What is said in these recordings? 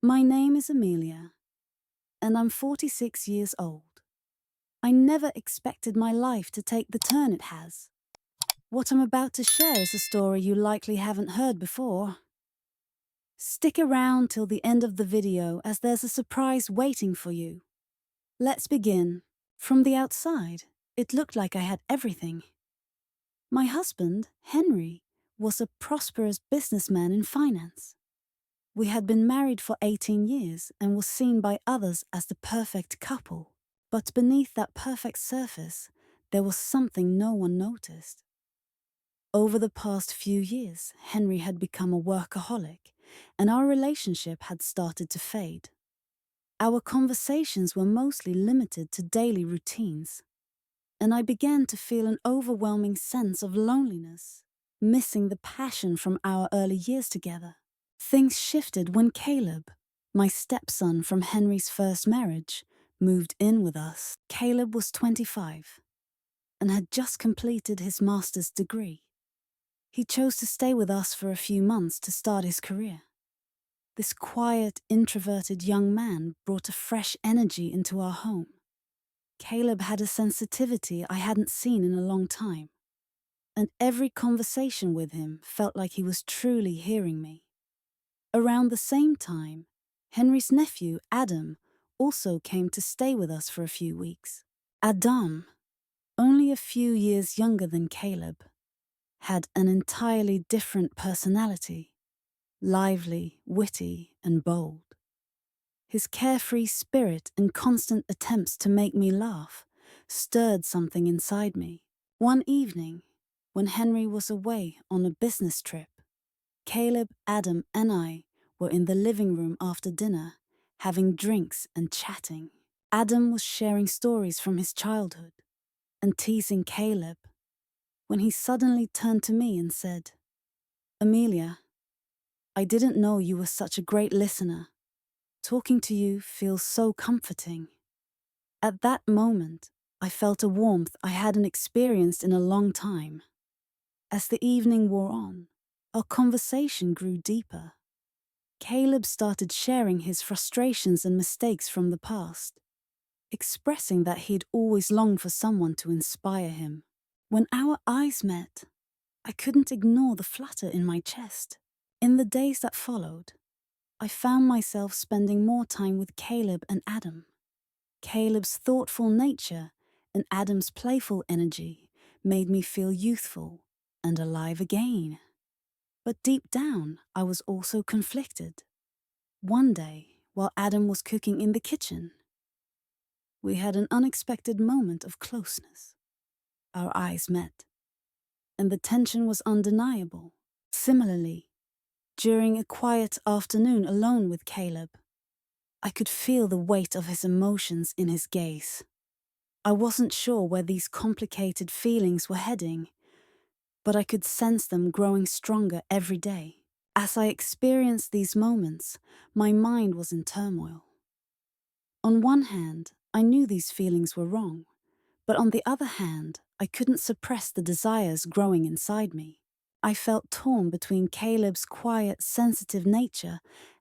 My name is Amelia, and I'm 46 years old. I never expected my life to take the turn it has. What I'm about to share is a story you likely haven't heard before. Stick around till the end of the video as there's a surprise waiting for you. Let's begin. From the outside, it looked like I had everything. My husband, Henry, was a prosperous businessman in finance. We had been married for 18 years and was seen by others as the perfect couple. But beneath that perfect surface, there was something no one noticed. Over the past few years, Henry had become a workaholic, and our relationship had started to fade. Our conversations were mostly limited to daily routines, and I began to feel an overwhelming sense of loneliness, missing the passion from our early years together. Things shifted when Caleb, my stepson from Henry's first marriage, moved in with us. Caleb was 25 and had just completed his master's degree. He chose to stay with us for a few months to start his career. This quiet, introverted young man brought a fresh energy into our home. Caleb had a sensitivity I hadn't seen in a long time, and every conversation with him felt like he was truly hearing me. Around the same time, Henry's nephew, Adam, also came to stay with us for a few weeks. Adam, only a few years younger than Caleb, had an entirely different personality, lively, witty, and bold. His carefree spirit and constant attempts to make me laugh stirred something inside me. One evening, when Henry was away on a business trip, Caleb, Adam, and I were in the living room after dinner, having drinks and chatting. Adam was sharing stories from his childhood and teasing Caleb when he suddenly turned to me and said, "Amelia, I didn't know you were such a great listener. Talking to you feels so comforting." At that moment, I felt a warmth I hadn't experienced in a long time. As the evening wore on, our conversation grew deeper. Caleb started sharing his frustrations and mistakes from the past, expressing that he'd always longed for someone to inspire him. When our eyes met, I couldn't ignore the flutter in my chest. In the days that followed, I found myself spending more time with Caleb and Adam. Caleb's thoughtful nature and Adam's playful energy made me feel youthful and alive again. But deep down, I was also conflicted. One day, while Adam was cooking in the kitchen, we had an unexpected moment of closeness. Our eyes met, and the tension was undeniable. Similarly, during a quiet afternoon alone with Caleb, I could feel the weight of his emotions in his gaze. I wasn't sure where these complicated feelings were heading, but I could sense them growing stronger every day. As I experienced these moments, my mind was in turmoil. On one hand, I knew these feelings were wrong, but on the other hand, I couldn't suppress the desires growing inside me. I felt torn between Caleb's quiet, sensitive nature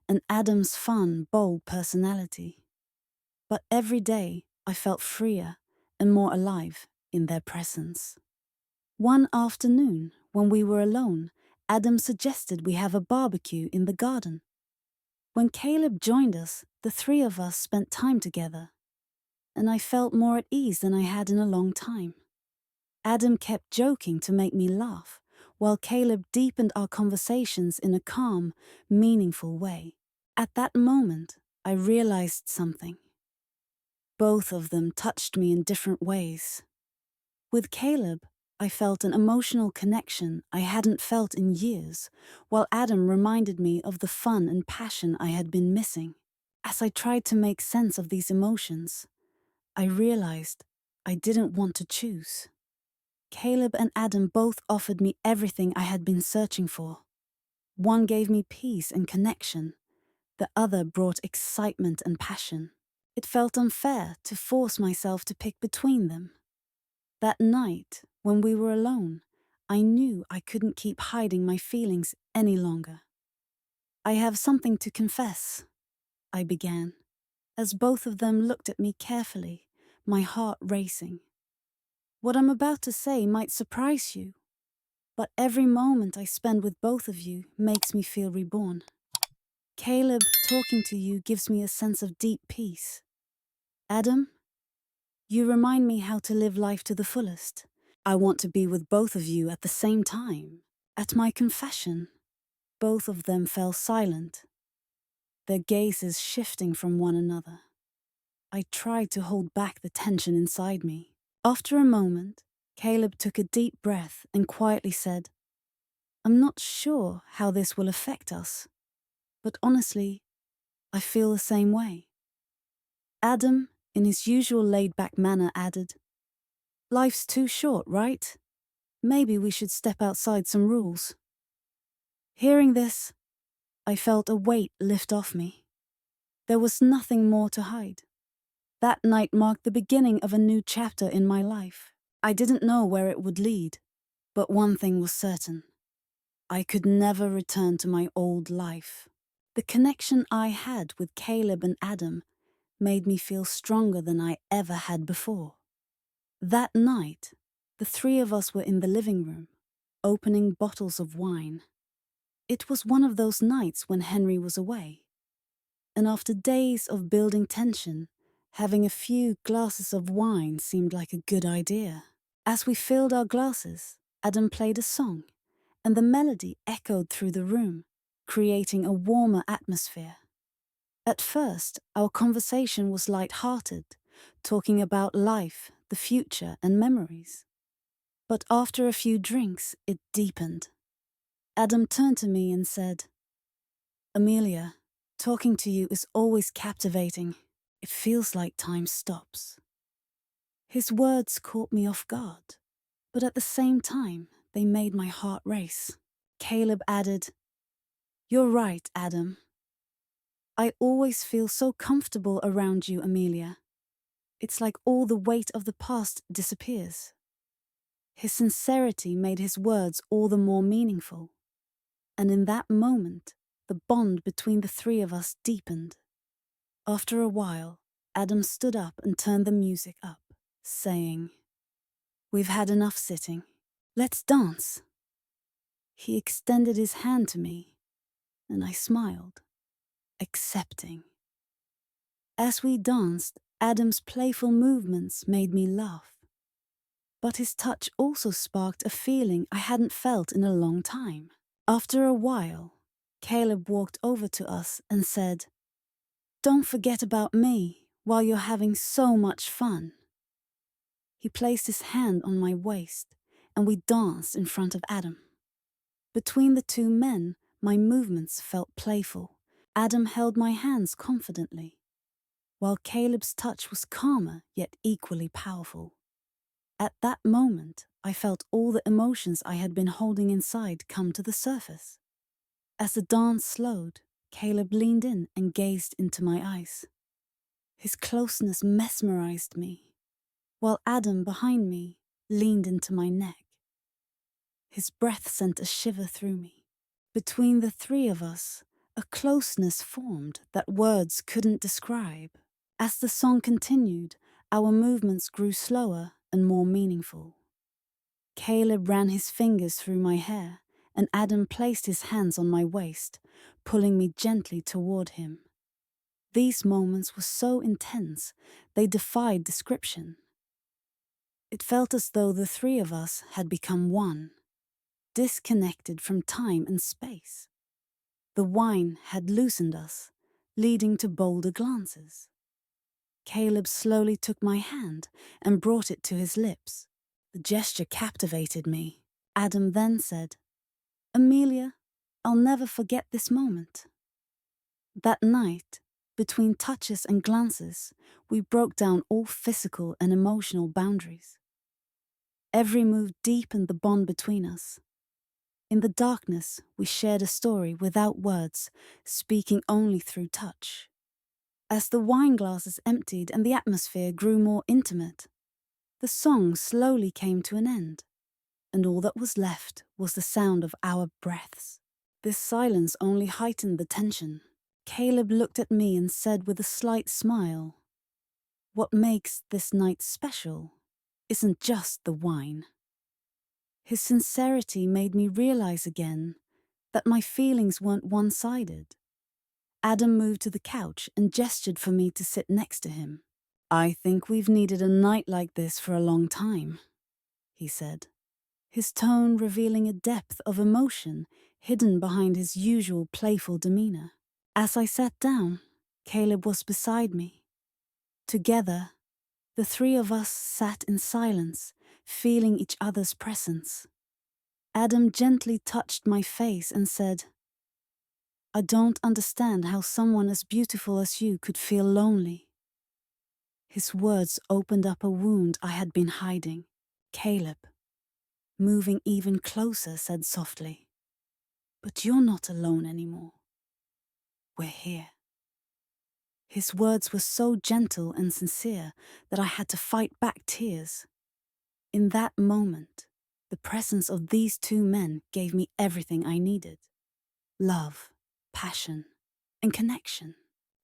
and Adam's fun, bold personality. But every day, I felt freer and more alive in their presence. One afternoon, when we were alone, Adam suggested we have a barbecue in the garden. When Caleb joined us, the three of us spent time together, and I felt more at ease than I had in a long time. Adam kept joking to make me laugh, while Caleb deepened our conversations in a calm, meaningful way. At that moment, I realized something. Both of them touched me in different ways. With Caleb, I felt an emotional connection I hadn't felt in years, while Adam reminded me of the fun and passion I had been missing. As I tried to make sense of these emotions, I realized I didn't want to choose. Caleb and Adam both offered me everything I had been searching for. One gave me peace and connection. The other brought excitement and passion. It felt unfair to force myself to pick between them. That night, when we were alone, I knew I couldn't keep hiding my feelings any longer. "I have something to confess," I began, as both of them looked at me carefully, my heart racing. What I'm about to say might surprise you, but every moment I spend with both of you makes me feel reborn. Caleb, talking to you gives me a sense of deep peace. Adam, you remind me how to live life to the fullest. I want to be with both of you at the same time. At my confession, both of them fell silent, their gazes shifting from one another. I tried to hold back the tension inside me. After a moment, Caleb took a deep breath and quietly said, I'm not sure how this will affect us, but honestly, I feel the same way. Adam, in his usual laid-back manner, added, Life's too short, right? Maybe we should step outside some rules. Hearing this, I felt a weight lift off me. There was nothing more to hide. That night marked the beginning of a new chapter in my life. I didn't know where it would lead, but one thing was certain. I could never return to my old life. The connection I had with Caleb and Adam made me feel stronger than I ever had before. That night, the three of us were in the living room, opening bottles of wine. It was one of those nights when Henry was away. And after days of building tension, having a few glasses of wine seemed like a good idea. As we filled our glasses, Adam played a song, and the melody echoed through the room, creating a warmer atmosphere. At first, our conversation was light-hearted, talking about life, the future, and memories. But after a few drinks, it deepened. Adam turned to me and said, Amelia, talking to you is always captivating. It feels like time stops. His words caught me off guard, but at the same time, they made my heart race. Caleb added, You're right, Adam. I always feel so comfortable around you, Amelia. It's like all the weight of the past disappears. His sincerity made his words all the more meaningful. And in that moment, the bond between the three of us deepened. After a while, Adam stood up and turned the music up, saying, We've had enough sitting. Let's dance. He extended his hand to me, and I smiled, accepting. As we danced, Adam's playful movements made me laugh. But his touch also sparked a feeling I hadn't felt in a long time. After a while, Caleb walked over to us and said, Don't forget about me while you're having so much fun. He placed his hand on my waist, and we danced in front of Adam. Between the two men, my movements felt playful. Adam held my hands confidently, while Caleb's touch was calmer yet equally powerful. At that moment, I felt all the emotions I had been holding inside come to the surface. As the dance slowed, Caleb leaned in and gazed into my eyes. His closeness mesmerized me, while Adam behind me leaned into my neck. His breath sent a shiver through me. Between the three of us, a closeness formed that words couldn't describe. As the song continued, our movements grew slower and more meaningful. Caleb ran his fingers through my hair, and Adam placed his hands on my waist, pulling me gently toward him. These moments were so intense, they defied description. It felt as though the three of us had become one, disconnected from time and space. The wine had loosened us, leading to bolder glances. Caleb slowly took my hand and brought it to his lips. The gesture captivated me. Adam then said, Amelia, I'll never forget this moment. That night, between touches and glances, we broke down all physical and emotional boundaries. Every move deepened the bond between us. In the darkness, we shared a story without words, speaking only through touch. As the wine glasses emptied and the atmosphere grew more intimate, the song slowly came to an end, and all that was left was the sound of our breaths. This silence only heightened the tension. Caleb looked at me and said with a slight smile, "What makes this night special isn't just the wine." His sincerity made me realize again that my feelings weren't one-sided. Adam moved to the couch and gestured for me to sit next to him. "I think we've needed a night like this for a long time," he said, his tone revealing a depth of emotion hidden behind his usual playful demeanor. As I sat down, Caleb was beside me. Together, the three of us sat in silence, feeling each other's presence. Adam gently touched my face and said, "I don't understand how someone as beautiful as you could feel lonely." His words opened up a wound I had been hiding. Caleb, moving even closer, said softly, "But you're not alone anymore. We're here." His words were so gentle and sincere that I had to fight back tears. In that moment, the presence of these two men gave me everything I needed: love, passion, and connection.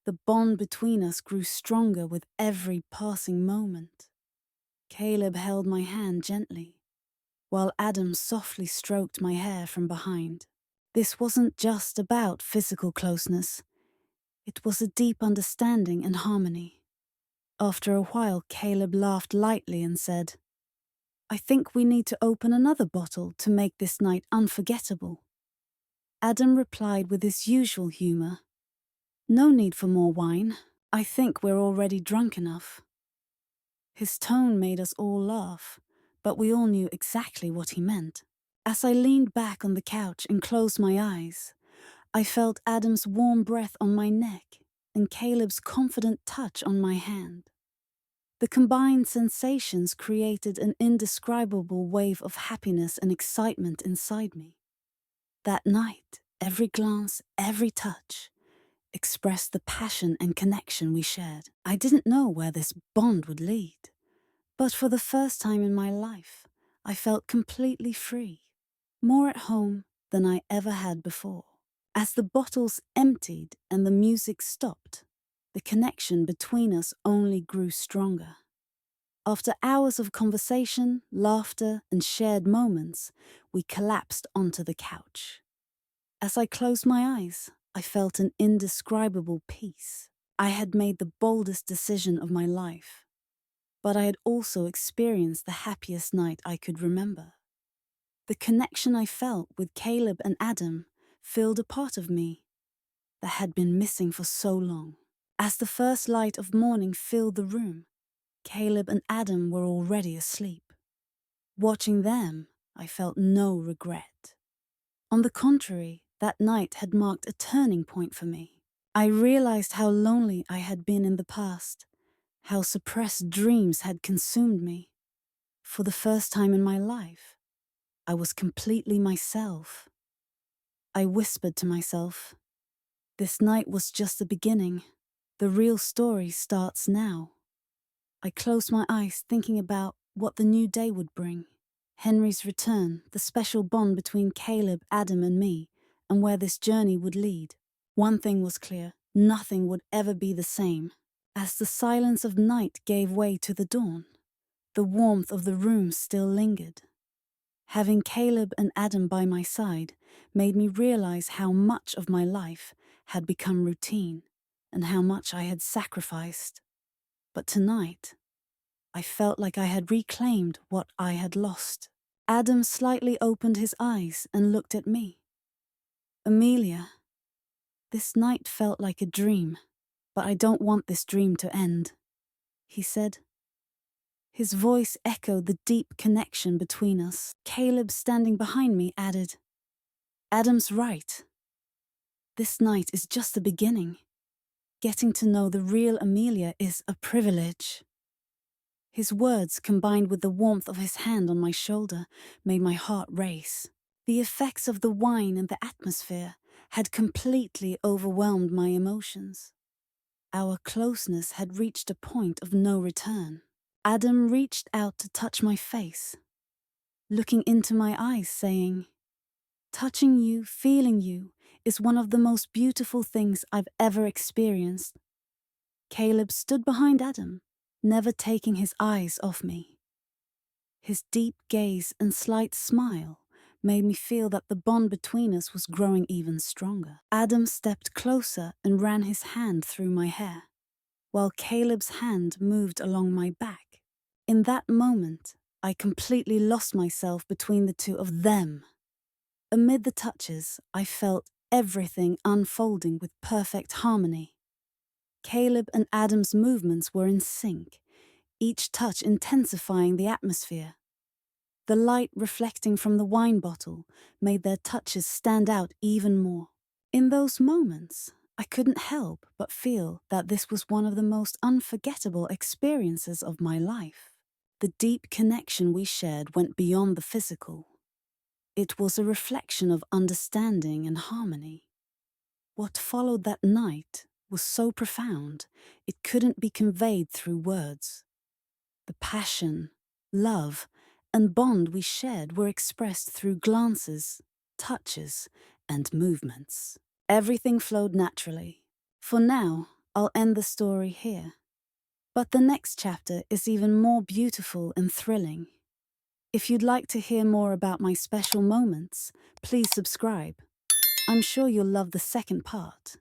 The bond between us grew stronger with every passing moment. Caleb held my hand gently, while Adam softly stroked my hair from behind. This wasn't just about physical closeness. It was a deep understanding and harmony. After a while, Caleb laughed lightly and said, "I think we need to open another bottle to make this night unforgettable." Adam replied with his usual humor, "No need for more wine. I think we're already drunk enough." His tone made us all laugh, but we all knew exactly what he meant. As I leaned back on the couch and closed my eyes, I felt Adam's warm breath on my neck and Caleb's confident touch on my hand. The combined sensations created an indescribable wave of happiness and excitement inside me. That night, every glance, every touch, expressed the passion and connection we shared. I didn't know where this bond would lead, but for the first time in my life, I felt completely free, more at home than I ever had before. As the bottles emptied and the music stopped, the connection between us only grew stronger. After hours of conversation, laughter, and shared moments, we collapsed onto the couch. As I closed my eyes, I felt an indescribable peace. I had made the boldest decision of my life, but I had also experienced the happiest night I could remember. The connection I felt with Caleb and Adam filled a part of me that had been missing for so long. As the first light of morning filled the room, Caleb and Adam were already asleep. Watching them, I felt no regret. On the contrary, that night had marked a turning point for me. I realized how lonely I had been in the past, how suppressed dreams had consumed me. For the first time in my life, I was completely myself. I whispered to myself, "This night was just the beginning. The real story starts now." I closed my eyes thinking about what the new day would bring. Henry's return, the special bond between Caleb, Adam, and me, and where this journey would lead. One thing was clear: nothing would ever be the same. As the silence of night gave way to the dawn, the warmth of the room still lingered. Having Caleb and Adam by my side made me realize how much of my life had become routine and how much I had sacrificed. But tonight, I felt like I had reclaimed what I had lost. Adam slightly opened his eyes and looked at me. "Amelia, this night felt like a dream, but I don't want this dream to end," he said. His voice echoed the deep connection between us. Caleb, standing behind me, added, "Adam's right. This night is just the beginning. Getting to know the real Amelia is a privilege." His words, combined with the warmth of his hand on my shoulder, made my heart race. The effects of the wine and the atmosphere had completely overwhelmed my emotions. Our closeness had reached a point of no return. Adam reached out to touch my face, looking into my eyes, saying, "Touching you, feeling you, is one of the most beautiful things I've ever experienced. Caleb stood behind Adam, never taking his eyes off me. His deep gaze and slight smile made me feel that the bond between us was growing even stronger. Adam stepped closer and ran his hand through my hair, while Caleb's hand moved along my back. In that moment, I completely lost myself between the two of them. Amid the touches, I felt everything unfolding with perfect harmony. Caleb and Adam's movements were in sync, each touch intensifying the atmosphere. The light reflecting from the wine bottle made their touches stand out even more. In those moments, I couldn't help but feel that this was one of the most unforgettable experiences of my life. The deep connection we shared went beyond the physical. It was a reflection of understanding and harmony. What followed that night was so profound, it couldn't be conveyed through words. The passion, love, and bond we shared were expressed through glances, touches, and movements. Everything flowed naturally. For now, I'll end the story here. But the next chapter is even more beautiful and thrilling. If you'd like to hear more about my special moments, please subscribe. I'm sure you'll love the second part.